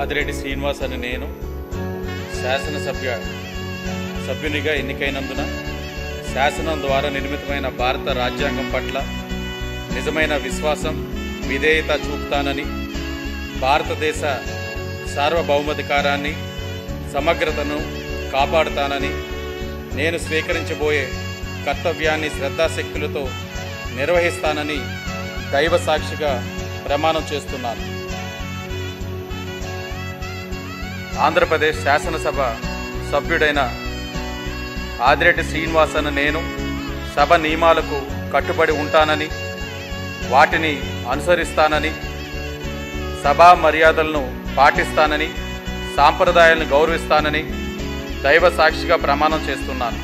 ఆదిరెడ్డి శ్రీనివాస్ అని నేను సభ్యునిగా ఎన్నికైనందున శాసనం ద్వారా నిర్మితమైన భారత రాజ్యాంగం పట్ల నిజమైన విశ్వాసం, విధేయత చూపుతానని, భారతదేశ సార్వభౌమాధికారాన్ని, సమగ్రతను కాపాడుతానని, నేను స్వీకరించబోయే కర్తవ్యాన్ని శ్రద్ధాశక్తులతో నిర్వహిస్తానని దైవ సాక్షిగా ప్రమాణం చేస్తున్నాను. ఆంధ్రప్రదేశ్ శాసనసభ సభ్యుడైన ఆదిరెడ్డి శ్రీనివాస్ అన్న నేను సభ నియమాలకు కట్టుబడి ఉంటానని, వాటిని అనుసరిస్తానని, సభా మర్యాదలను పాటిస్తానని, సాంప్రదాయాలను గౌరవిస్తానని దైవ సాక్షిగా ప్రమాణం చేస్తున్నాను.